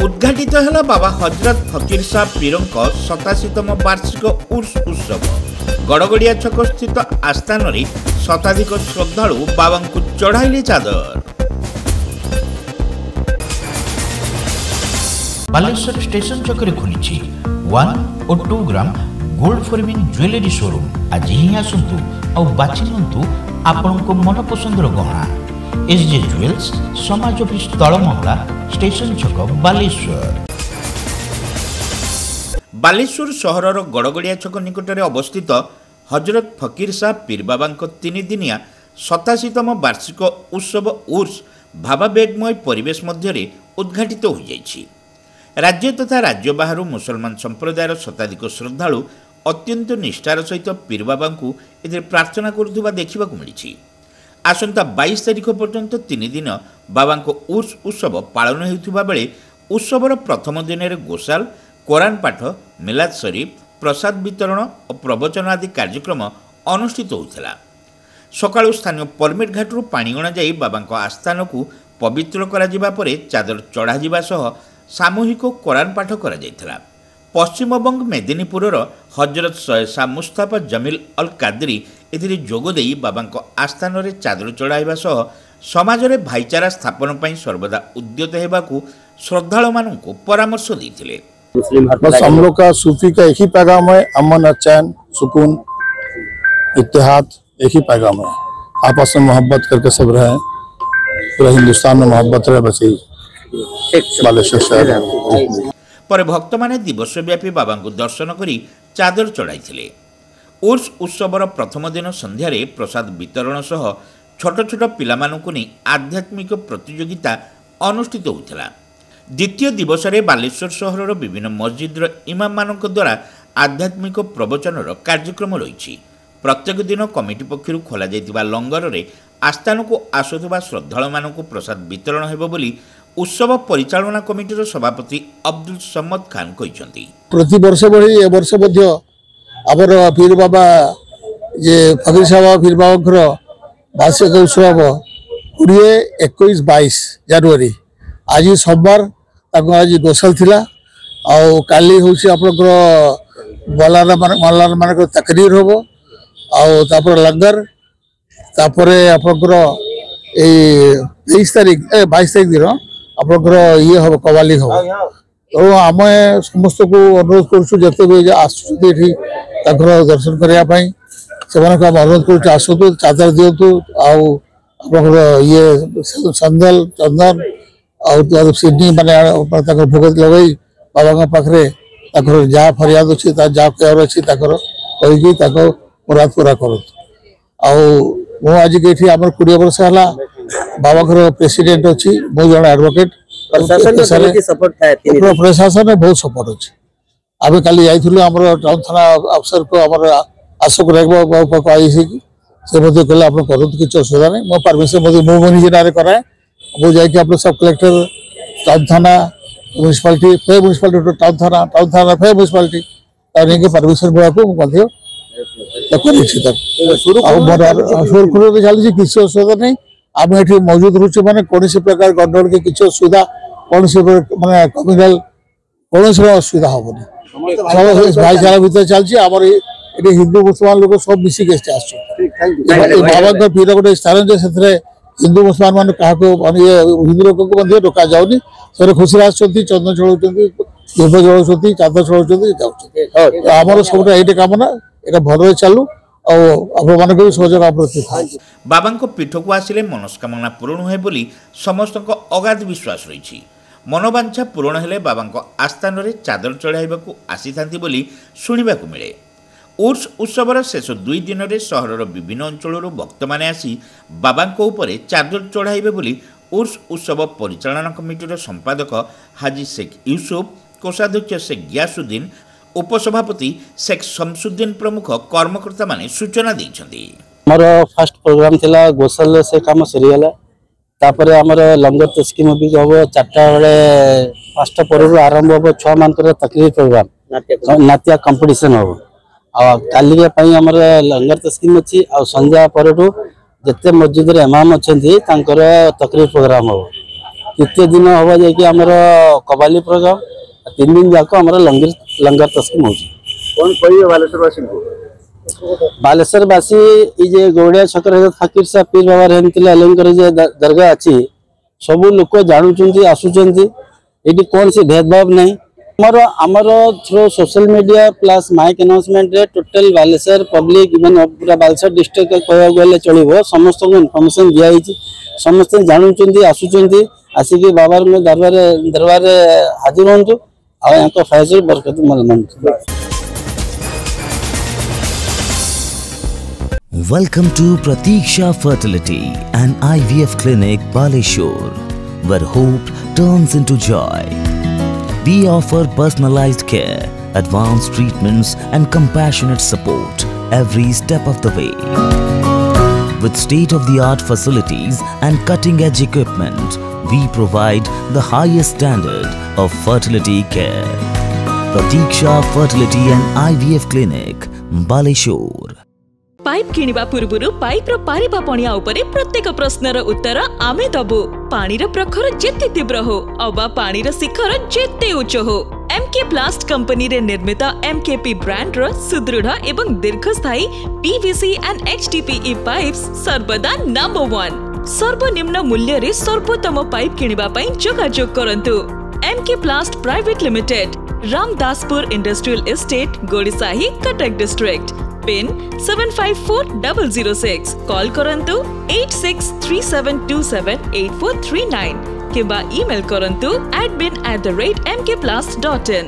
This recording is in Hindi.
उद्घाटित है बाबा हजरत फकीर शाह पीरंक 87तम वार्षिक उर्स उत्सव। गड़गड़िया छक स्थित आस्थान में शताधिक श्रद्धालु बाबा को चढ़ाइले चादर। बालेश्वर स्टेशन छकरे खुली 1 और 2 gram gold forming jewellery showroom. आज ही आसतु और बाछि नियंतु आपनको मन पसंदर गहना। एसजे ज्वेल्स समाज ऑफिस तलमंगला स्टेशन छक बालेश्वर। बालेश्वर सहरर गड़गड़िया छक निकटरे अवस्थित हजरत फकीर शाह पीर बाबा 3 दिनिया 87तम वार्षिक उत्सव उर्स भावावेगमय परिवेश मध्य उद्घाटित हो जाइछि। राज्य तथा राज्य बाहर मुसलमान संप्रदायर शताधिक श्रद्धालु अत्यंत निष्ठार सहित पीर बाबा को प्रार्थना करुवा देखा मिली। आसंता 22 तारिख पर्यंत 3 दिन बाबा उर्स उत्सव पालन होता बेले उत्सवर प्रथम दिन में गोसाल कोरान पाठ मिलाद शरीफ प्रसाद वितरण और प्रवचन आदि कार्यक्रम अनुष्ठित होता। सकाळु स्थानीय परमिट घाटू पानी अणा जाई बाबा आस्थान को पवित्र करा परे चादर चढ़ा सह सामूहिक कोरान पाठ करा जायथिला। पश्चिमबंग मेदिनीपुरर हजरत शाह मुस्ताफा जमील अल कादरी एथिरे जोगदे बाबा आस्थान में चादर चढ़ाइबा सह समाज में भाईचारा स्थापन पर सर्वदा उद्यत होगाकू श्रद्धालु मानू परामर्श देते। बस हम लोग का सूफी का एक ही पैगाम है, अमन चैन सुकून इत्तेहाद एक ही पैगाम है। आपस में मोहब्बत करके सब रहे, पूरा हिंदुस्तान में मोहब्बत रहे, बस यही बालेश्वर शहर। पर भक्त माने दिवसव्यापी बाबा को दर्शन करी चादर चढ़ाई। उर्स उत्सवर प्रथम दिन संध्यारे प्रसाद वितरण सह छोट छोट पिलामानंकु नहीं आध्यात्मिक प्रतियोगिता अनुष्ठित होता। द्वितीय दिवस में बालेश्वर सहर विभिन्न मस्जिद्र इमाम मानक द्वारा आध्यात्मिक प्रवचनर कार्यक्रम रही। प्रत्येक दिन कमिटी पक्षर खोल लंगर में आस्थान को आसुवा श्रद्धालु मानक प्रसाद वितरण हेबो बोली उत्सव परिचालना कमिटीर सभापति अब्दुल समद खान कहते। प्रति वर्ष भली ए वर्ष आमर पीर बाबा जे फकीर शाह पीर बाबा वार्षिक उत्सव 20, 21, 22 जनवरी आज सोमवार आज गोसल थिला आउ काली होछि आपनकर मौलाना मान तकरीर होबो आउ तापर लंगर तापर आपनकर ए 22 तारिख दिन आपनकर ये हम कवाली हम तो आम समस्त को अनुरोध करते आसुँच दर्शन करने से अनुरोध कर आसतु चादर दिंतु आपर ये संदल चंदन और सिडनी माने भोग लगे बाबा पाखे जहाँ फरियाद अच्छी जहाँ कहर अच्छी कहीकि मुराद पूरा करूँ। आज ये आम 20 वर्ष है बाबा प्रेसिडेंट अच्छी बहुत जन एडवोकेट प्रशासन में बहुत सपोर्ट अच्छे। आम काली जाइलु टाउन थाना अफसर को आम अशोक नायक आई से कहले आप करूँ किसी असुविधा नहीं मो परमिशन मुझे निजे ना कराए मुझे सब कलेक्टर टाउन थाना म्यूनिसिपालिटी फे म्यूनिसिपालिटी टाउन थाना फे म्यूनिसिपालिटी परमिशन गुड़ा सुरखुर चलती किसी असुविधा नहीं। आम ये मौजूद रुचे मैंने कौन प्रकार गंडगोल के किसी असुविधा कौन मानने कम्युनाल कौन असुविधा हेनी भाईचारा भर चलती आम हिंदू मुसलमान लोग सब मिसिक बाबा पीर गोटे स्थान से हिंदू मुसलमान मान क्या हिंदू लोक को डका जाऊनी से खुशी आसुँच चंदन चढ़ाऊँ धूप जलाऊँ चादर चढ़ाऊँ आमर सब ये कामना यहाँ भल चलू बाबा पीठ को आसिले मनस्कामना पूरण हुए बोली समस्त अगाध विश्वास रही। मनोवांछा पूरण हेले बाबा आस्थान में चादर चढ़ाइबा आसी था बोली शुणा मिले। उर्स उत्सवर शेष 2 दिन में सहरर विभिन्न अंचल भक्त मैंने आसी बाबा चादर चढ़ाइबे बोली उर्स उत्सव परिचालना कमिटीर संपादक हाजी शेख यूसुफ, कोषाध्यक्ष शेख गियासुद्दीन, उपसभापति शेख शमसुद्दीन प्रमुख कर्मकर्ता माने सूचना देइछन्ती। हमर फर्स्ट प्रोग्राम थिला गोसल से काम सरीगला तापर हमर लंगर स्कीम भी होबो 4टा बेले 5टा परु आरंभ होबो 6 मानकर तकरीर प्रोग्राम नाट्य कंपटीशन होबो आ काली के पई हमर लंगर स्कीम अछि आ संध्या परु जते मस्जिद रे इमाम अछंती तांकर तकरीर प्रोग्राम होबो तृतीय दिन हम जाकि आमर कबाली प्रोग्राम 3 दिन जाक आमर लंगर तस्कीम हो बालेश्वरवासी ये गौड़िया छकर फकीर साहब पीर बाबा रहते दरगाह अच्छी सब लोक जानुंट आसुंच ये कौन सी भेदभाव नहीं आमर through social media plus mic announcement रे टोटल बालेश्वर पब्लिक इवन पूरा बालेश्वर डिस्ट्रिक्ट कह गले चलो समस्त इनफर्मेशन दिखाई समस्त जानुंट आसुंच आसिक बाबा दरबार हाजिर हूँ आ फैज बरकत मन। Welcome to Pratiksha Fertility and IVF Clinic, Baleshwar, where hope turns into joy. We offer personalized care, advanced treatments and compassionate support every step of the way. With state-of-the-art facilities and cutting-edge equipment, we provide the highest standard of fertility care. Pratiksha Fertility and IVF Clinic, Baleshwar. Pipe किनिबा पूर्वरु पाइप रो पारिबा पणिया उपरे प्रत्येक प्रश्नर उत्तर आमे दबु। पानीर प्रखर जेते तीव्र हो अबा पानीर शिखर जेते उच्च हो एमके प्लास्ट कंपनी रे निर्मित एमकेपी ब्रांड रो सुदृढ़ एवं दीर्घस्थायी पीवीसी एंड एचडीपीई पाइप्स सर्वदा नंबर 1। सर्वनिम्न मूल्य रे सर्वोत्तम पाइप किनिबा पई जोगाजोग करंतु। MK plast private limited, Ramdaspur industrial estate, Gorisahi, Cuttack district. Pin 754006। Call करंतु 8637278439 किबा ईमेल करंतु admin@mkplast.in।